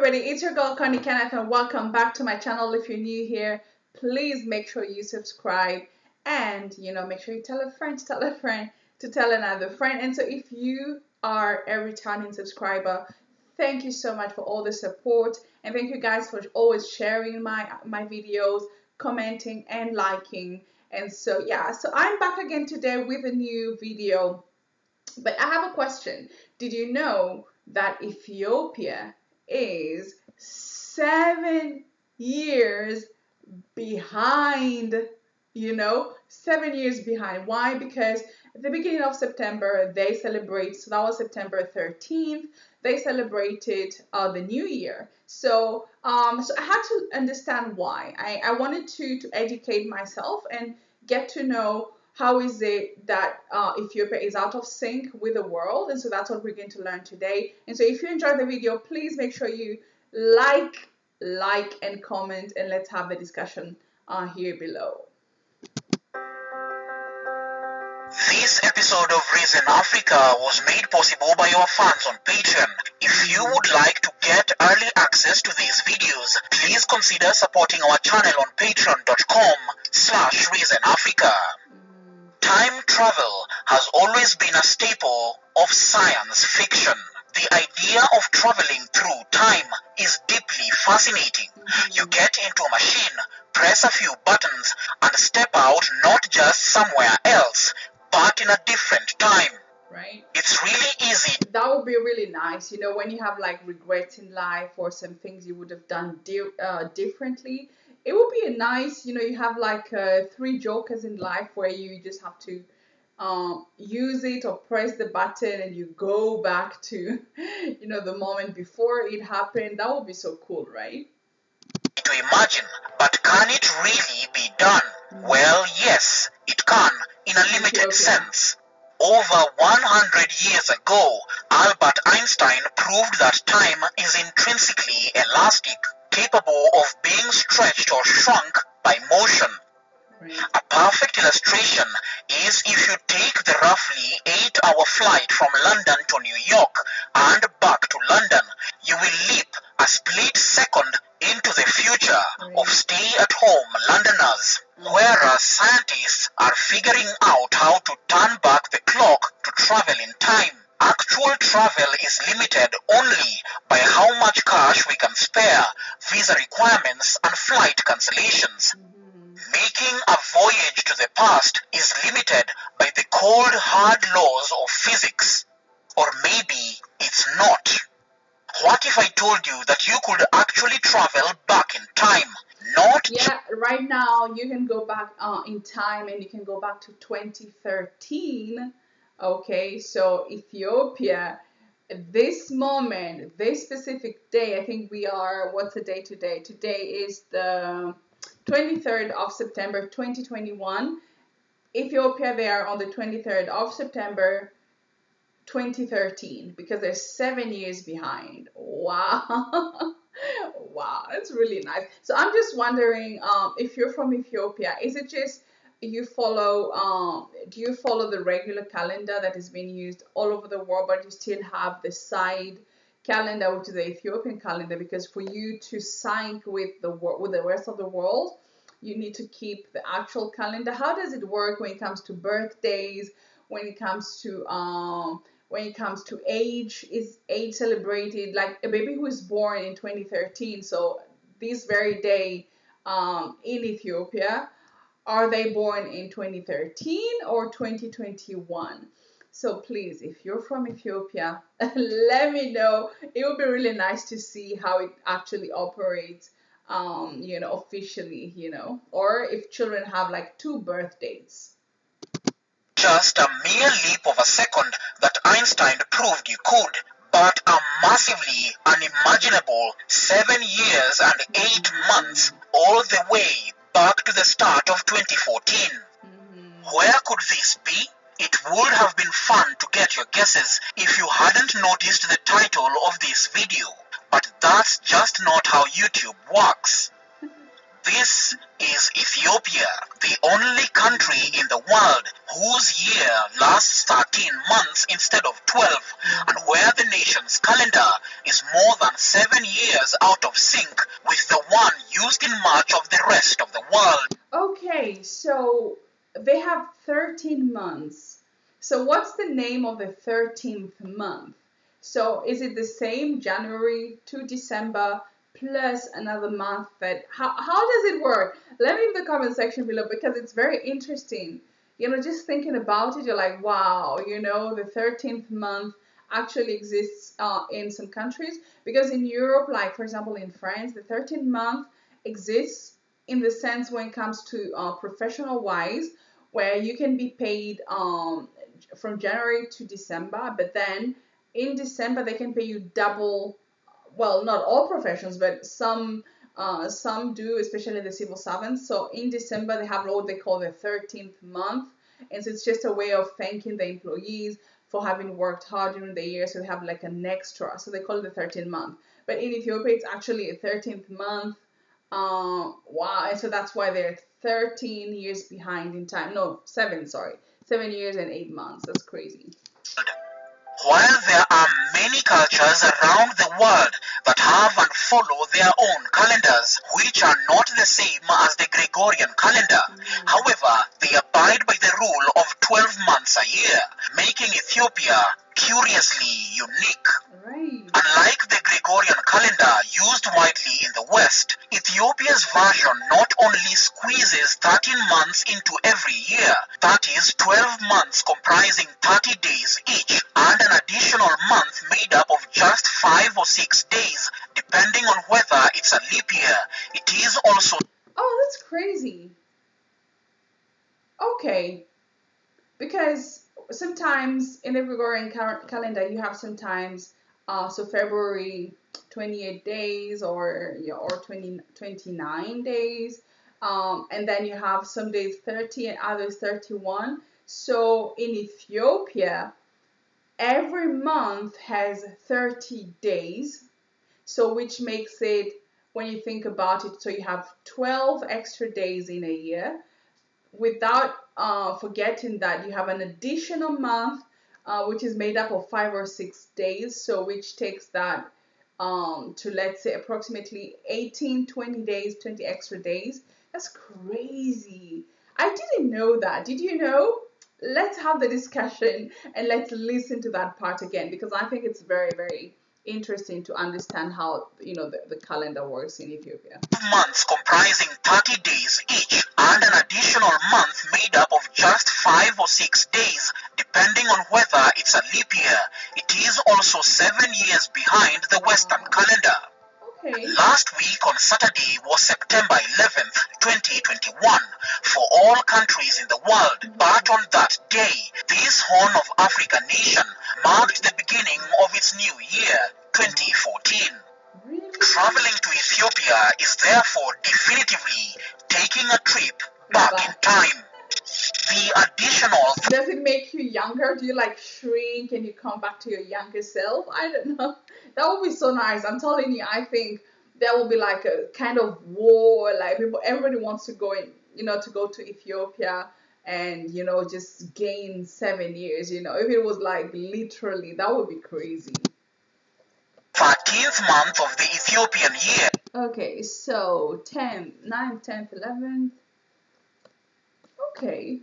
everybody, it's your girl Connie, Kenneth, and welcome back to my channel. If you're new here, please make sure you subscribe and make sure you tell a friend to tell a friend to tell another friend. And so if you are a returning subscriber, thank you so much for all the support, and thank you guys for always sharing my videos, commenting and liking. And so so I'm back again today with a new video, but I have a question. Did you know that Ethiopia is 7 years behind? 7 years behind. Why? Because at the beginning of September they celebrate, so that was September 13th, they celebrated the new year. So so I had to understand why. I wanted to educate myself and get to know how is it that Ethiopia is out of sync with the world. And so that's what we're going to learn today. And so if you enjoyed the video, please make sure you like and comment, and let's have a discussion here below. This episode of Reason Africa was made possible by our fans on Patreon. If you would like to get early access to these videos, please consider supporting our channel on patreon.com/ReasonAfrica. Time travel has always been a staple of science fiction. The idea of traveling through time is deeply fascinating. You get into a machine, press a few buttons, and step out not just somewhere else, but in a different time. Right? It's really easy. That would be really nice, when you have like regrets in life or some things you would have done differently. It would be a nice, you have like 3 jokers in life where you just have to use it or press the button and you go back to, the moment before it happened. That would be so cool, right? To imagine, but can it really be done? Well, yes, it can, in a limited sense. Over 100 years ago, Albert Einstein proved that time is intrinsically elastic, capable of being stretched or shrunk by motion. A perfect illustration is if you take the roughly 8-hour flight from London to New York and back to London, you will leap a split second into the future of stay-at-home Londoners, whereas scientists are figuring out how to turn back the clock to travel in time. Actual travel is limited only by how much cash we can spare, visa requirements and flight cancellations. Making a voyage to the past is limited by the cold, hard laws of physics. Or maybe it's not. What if I told you that you could actually travel back in time? Right now you can go back in time, and you can go back to 2013. Okay, so Ethiopia, this moment, this specific day, I think we are, what's the day today? Today is the 23rd of September 2021. Ethiopia, they are on the 23rd of September 2013, because they're 7 years behind. Wow. Wow, that's really nice. So I'm just wondering, if you're from Ethiopia, is it just you follow, do you follow the regular calendar that is being used all over the world, but you still have the side calendar, which is the Ethiopian calendar? Because for you to sync with the rest of the world, you need to keep the actual calendar. How does it work when it comes to birthdays, when it comes to age? Is age celebrated? Like a baby who is born in 2013, so this very day in Ethiopia, are they born in 2013 or 2021? So please, if you're from Ethiopia, let me know. It would be really nice to see how it actually operates, officially, or if children have like 2 birth dates. Just a mere leap of a second that Einstein proved you could, but a massively unimaginable 7 years and 8 months all the way back to the start of 2014. Where could this be? It would have been fun to get your guesses if you hadn't noticed the title of this video, but that's just not how YouTube works. This is Ethiopia, the only country in the world whose year lasts 13 months instead of 12, and where the nation's calendar is more than 7 years out of sync with the one used in much of the rest of the world. Okay, so they have 13 months. So what's the name of the 13th month? So is it the same January to December plus another month that how does it work? Let me in the comment section below because it's very interesting. Just thinking about it, you're like, wow, the 13th month actually exists in some countries, because in Europe, like for example in France, the 13th month exists in the sense when it comes to professional wise, where you can be paid from January to December, but then in December they can pay you double. Well, not all professions, but some do, especially the civil servants. So in December they have what they call the 13th month, and so it's just a way of thanking the employees for having worked hard during the year. So they have like an extra, so they call it the 13th month. But in Ethiopia it's actually a 13th month. Wow, and so that's why they're 13 years behind in time. No, 7, sorry. 7 years and 8 months. That's crazy. While there are many cultures around the world that have and follow their own calendars, which are not the same as the Gregorian calendar, however, they abide by the rule of 12 months a year, making Ethiopia curiously unique. Right. Unlike the Gregorian calendar used widely in the West, Ethiopia's version not only squeezes 13 months into every year, that is 12 months comprising 30 days each, and an additional month made up of just 5 or 6 days, depending on whether it's a leap year. It is also... Oh, that's crazy. Okay. Because sometimes in the Gregorian calendar you have sometimes so February 28 days or 29 days, and then you have some days 30 and others 31. So in Ethiopia every month has 30 days, so which makes it, when you think about it, so you have 12 extra days in a year, without forgetting that you have an additional month which is made up of 5 or 6 days, so which takes that to, let's say, approximately 18, 20 days, 20 extra days. That's crazy. I didn't know that. Did you know? Let's have the discussion and let's listen to that part again, because I think it's very, very interesting to understand how the calendar works in Ethiopia. Months comprising 30 days each, and an additional month made up of just 5 or 6 days, depending on whether it's a leap year. It is also 7 years behind the Western calendar. Okay. Last week on Saturday was September 11th, 2021, for all countries in the world. But on that day, this Horn of Africa nation marked the beginning of its new year, 2014. Really? Traveling to Ethiopia is therefore definitively taking a trip back in time. The additional... Does it make you younger? Do you like shrink and you come back to your younger self? I don't know. That would be so nice. I'm telling you, I think there will be like a kind of war. Like everybody wants to go in, to go to Ethiopia and, just gain 7 years. If it was like literally, that would be crazy. 13th month of the Ethiopian year. Okay, so 10th, 9th, 10th, 11th. Okay.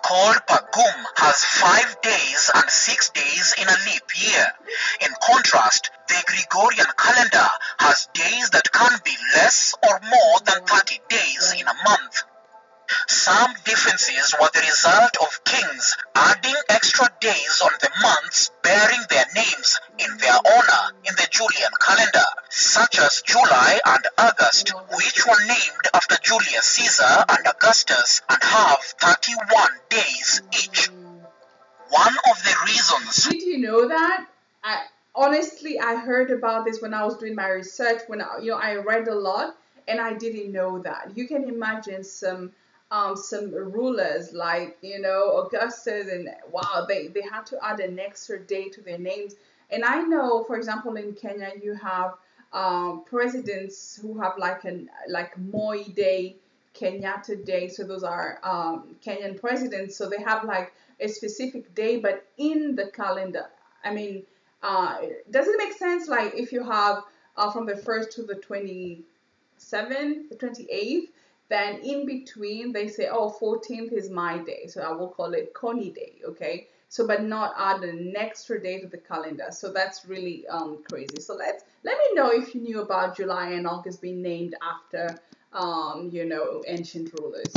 Called Pagume has 5 days and 6 days in a leap year. In contrast, the Gregorian calendar has days that can be less or more than 30 days in a month. Some differences were the result of kings adding extra days on the months bearing their names in their honor in the Julian calendar, such as July and August, which were named after Julius Caesar and Augustus and have 31 days each. One of the reasons... Did you know that? Honestly, I heard about this when I was doing my research, when I read a lot, and I didn't know that. You can imagine some rulers like Augustus, and wow, they had to add an extra day to their names. And I know, for example, in Kenya you have presidents who have like Moi Day, Kenyatta Day. So those are Kenyan presidents. So they have like a specific day, but in the calendar. I mean, does it make sense? Like if you have from the 1st to the 27th, the 28th, then in between they say, oh, 14th is my day. So I will call it Connie Day, okay? So, but not add an extra day to the calendar. So that's really crazy. So let me know if you knew about July and August being named after, ancient rulers.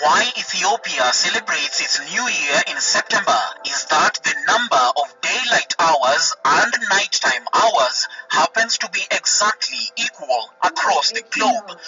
Why Ethiopia celebrates its new year in September is that the number of daylight hours and nighttime hours happens to be exactly equal across the globe.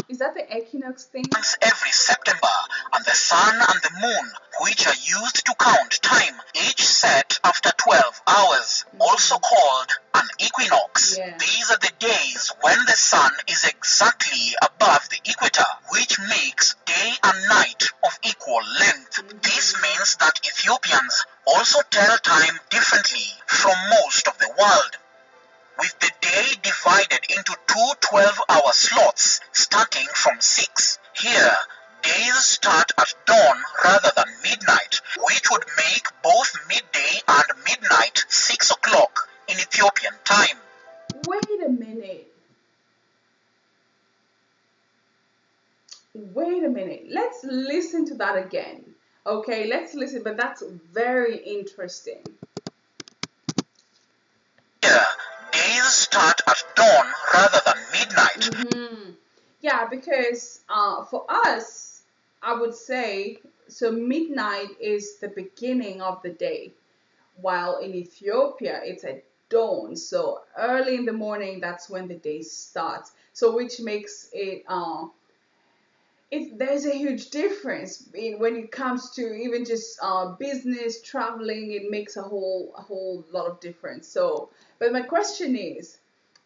Is that the equinox thing? Once every September, and the sun and the moon, which are used to count time, each set after 12 hours, also called an equinox. Yeah. These are the days when the sun is exactly above the equator, which makes day and night of equal length. This means that Ethiopians also tell time differently from most of the world, with the day divided into two 12-hour slots starting from 6. Here, days start at dawn rather than midnight, which would make both midday and midnight 6 o'clock in Ethiopian time. Wait a minute. Wait a minute. Let's listen to that again. Okay, let's listen, but that's very interesting. Here, days start at dawn rather than midnight. Yeah, because for us, I would say, so midnight is the beginning of the day, while in Ethiopia, it's at dawn. So early in the morning, that's when the day starts. So which makes it there's a huge difference when it comes to even just business traveling. It makes a whole lot of difference. So, but my question is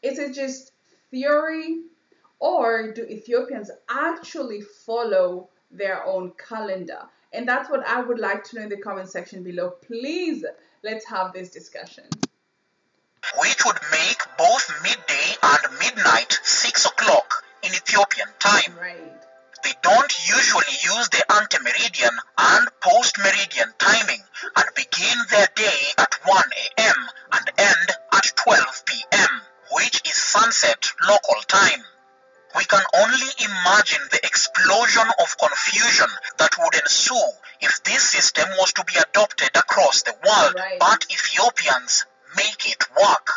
it just theory, or do Ethiopians actually follow their own calendar? And that's what I would like to know in the comment section below. Please, let's have this discussion. Which would make both midday and midnight 6 o'clock in Ethiopian time. Right. They don't usually use the ante-meridian and post-meridian timing and begin their day at 1 a.m. and end at 12 p.m., which is sunset local time. We can only imagine the explosion of confusion that would ensue if this system was to be adopted across the world. Right. But Ethiopians make it work.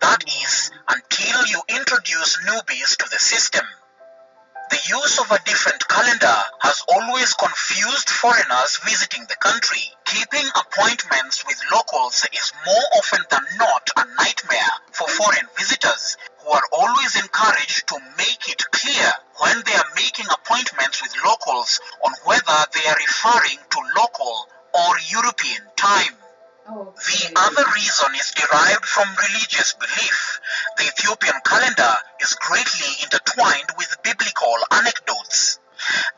That is, until you introduce newbies to the system. The use of a different calendar has always confused foreigners visiting the country. Keeping appointments with locals is more often than not a nightmare for foreign visitors, who are always encouraged to make it clear when they are making appointments with locals on whether they are referring to local or European time. The other reason is derived from religious belief. The Ethiopian calendar is greatly intertwined with biblical anecdotes.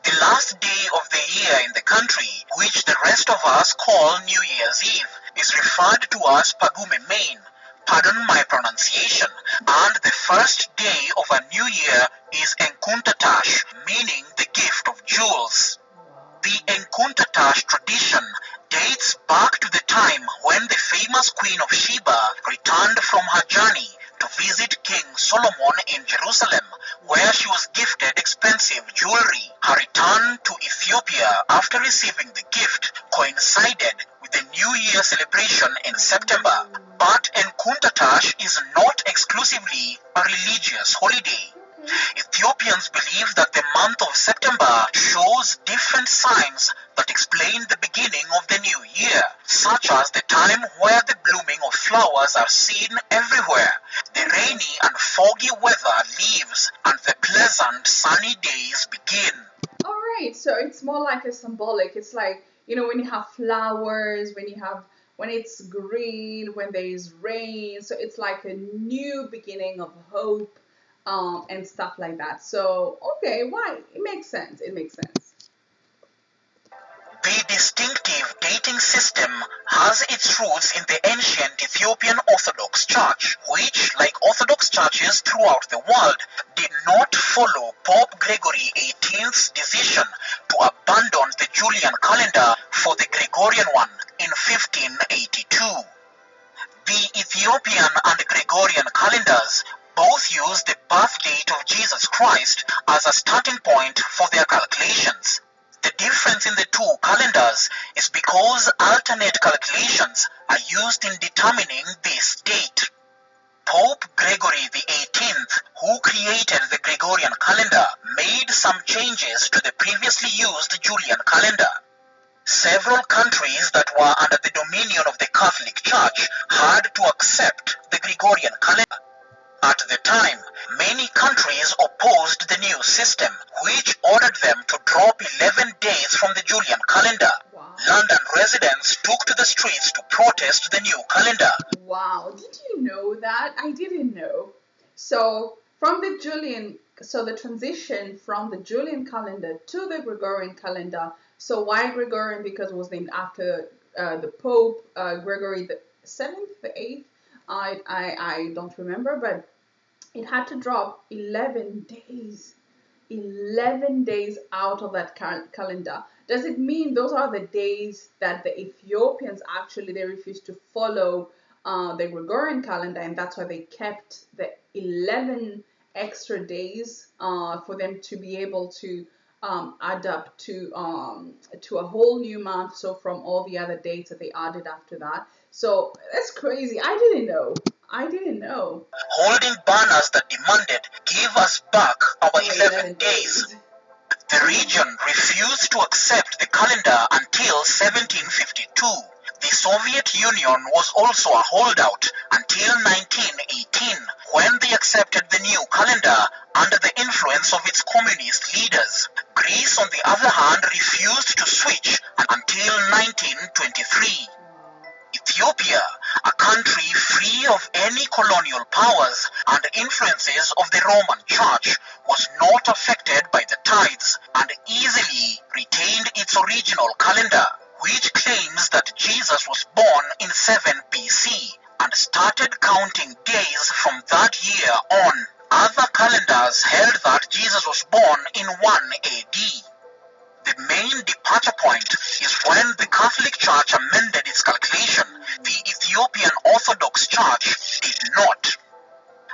The last day of the year in the country, which the rest of us call New Year's Eve, is referred to as Pagume, pardon my pronunciation, and the first day of a new year is Enkuntatash, meaning the gift of jewels. The Enkuntatash tradition dates back to the time when the famous Queen of Sheba returned from her journey to visit King Solomon in Jerusalem, where she was gifted expensive jewelry. Her return to Ethiopia after receiving the gift coincided with the New Year celebration in September. But Enkuntatash is not exclusively a religious holiday. Ethiopians believe that the month of September shows different signs that explain the beginning of the new year, such as the time where the blooming of flowers are seen everywhere, the rainy and foggy weather leaves, and the pleasant sunny days begin. Alright, so it's more like a symbolic. It's like, when you have flowers, when it's green, when there is rain, so it's like a new beginning of hope. And stuff like that. So, okay, why? It makes sense. The distinctive dating system has its roots in the ancient Ethiopian Orthodox Church, which, like Orthodox churches throughout the world, did not follow Pope Gregory XVIII's decision to abandon the Julian calendar for the Gregorian one in 1582. The Ethiopian and Gregorian calendars both use the birth date of Jesus Christ as a starting point for their calculations. The difference in the two calendars is because alternate calculations are used in determining this date. Pope Gregory XVIII, who created the Gregorian calendar, made some changes to the previously used Julian calendar. Several countries that were under the dominion of the Catholic Church had to accept the Gregorian calendar. At the time, many countries opposed the new system, which ordered them to drop 11 days from the Julian calendar. Wow. London residents took to the streets to protest the new calendar. Wow, did you know that? I didn't know. So the transition from the Julian calendar to the Gregorian calendar. So why Gregorian? Because it was named after the Pope Gregory the 7th, the 8th. I don't remember, but it had to drop 11 days. 11 days out of that calendar. Does it mean those are the days that the Ethiopians actually they refused to follow the Gregorian calendar, and that's why they kept the 11 extra days for them to be able to add up to a whole new month? So from all the other dates that they added after that. So that's crazy. I didn't know. Holding banners that demanded, "Give us back our 11 days." The region refused to accept the calendar until 1752. The Soviet Union was also a holdout until 1918, when they accepted the new calendar under the influence of its communist leaders. Greece, on the other hand, refused to switch until 1923. Ethiopia, a country free of any colonial powers and influences of the Roman Church, was not affected by the tides and easily retained its original calendar, which claims that Jesus was born in 7 BC and started counting days from that year on. Other calendars held that Jesus was born in 1 AD. The main departure point is when the Catholic Church amended its calculation. The Ethiopian Orthodox Church did not.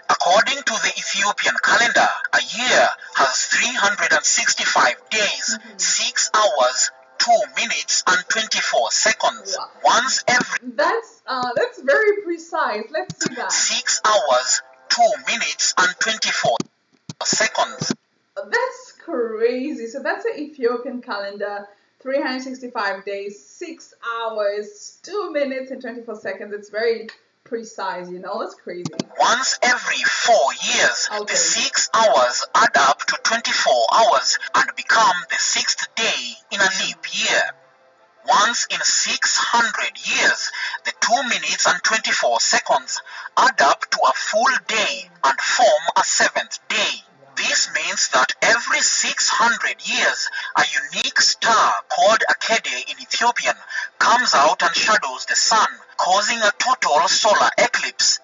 According to the Ethiopian calendar, a year has 365 days, 6 hours, 2 minutes and 24 seconds. Wow. Once every... That's very precise. Let's see that. 6 hours, 2 minutes and 24 seconds. That's crazy. So that's the Ethiopian calendar. 365 days, 6 hours, 2 minutes and 24 seconds. It's very precise, That's crazy. Once every 4 years, Okay. the 6 hours add up to 24 hours and become the 6th day in a leap year. Once in 600 years, the 2 minutes and 24 seconds add up to a full day and form a 7th day. This means that every 600 years, a unique star called Akede in Ethiopian comes out and shadows the sun, causing a total solar eclipse.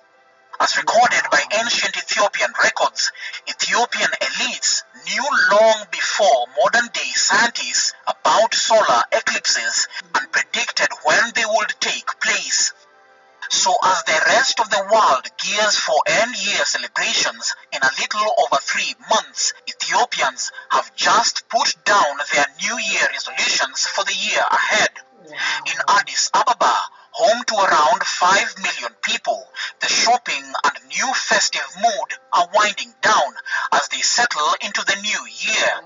As recorded by ancient Ethiopian records, Ethiopian elites knew long before modern-day scientists about solar eclipses and predicted when they would take place. So as the rest of the world gears for end-year celebrations in a little over 3 months, Ethiopians have just put down their New Year resolutions for the year ahead. In Addis Ababa, home to around 5 million people, the shopping and new festive mood are winding down as they settle into the new year.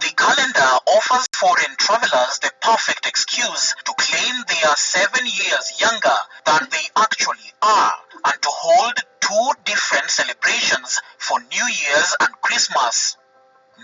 The calendar offers foreign travelers the perfect excuse to claim they are 7 years younger than they actually are and to hold 2 different celebrations for New Year's and Christmas.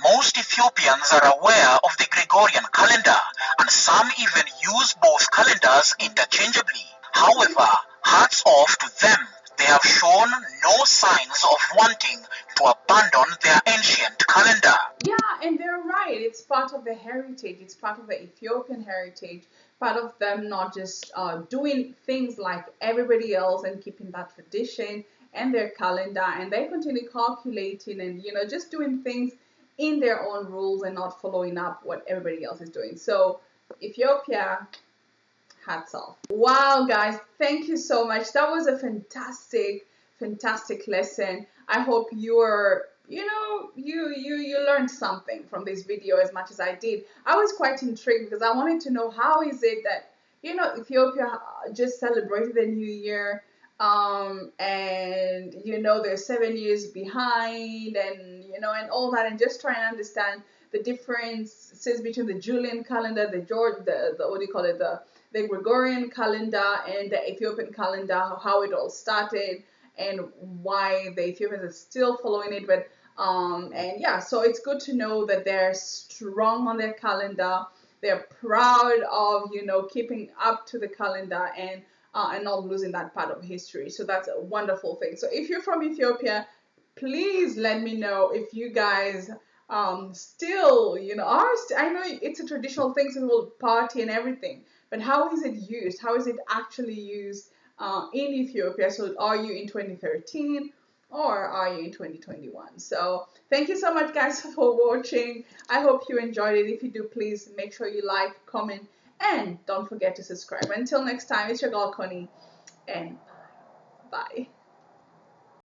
Most Ethiopians are aware of the Gregorian calendar, and some even use both calendars interchangeably. However, hats off to them. They have shown no signs of wanting to abandon their ancient calendar. Yeah, and they're right. it. It's part of the heritage. It's part of the Ethiopian heritage. Part of them not just doing things like everybody else and keeping that tradition and their calendar, and they continue calculating and just doing things in their own rules and not following up what everybody else is doing. So Ethiopia, hats off. Wow, guys, thank you so much. That was a fantastic lesson. I hope you're you learned something from this video as much as I did. I was quite intrigued because I wanted to know how is it that Ethiopia just celebrated the new year, and they're 7 years behind, and all that, and just trying to understand the differences between the Julian calendar, the what do you call it, the Gregorian calendar and the Ethiopian calendar, how it all started and why the Ethiopians are still following it. But and yeah, so it's good to know that they're strong on their calendar. They're proud of keeping up to the calendar and not losing that part of history. So that's a wonderful thing. So if you're from Ethiopia, please let me know if you guys still I know it's a traditional thing, so people party and everything, but how is it used? How is it actually used in Ethiopia? So are you in 2013 or are you in 2021? So thank you so much, guys, for watching. I hope you enjoyed it. If you do, please make sure you like, comment, and don't forget to subscribe. Until next time, it's your girl Connie, and bye.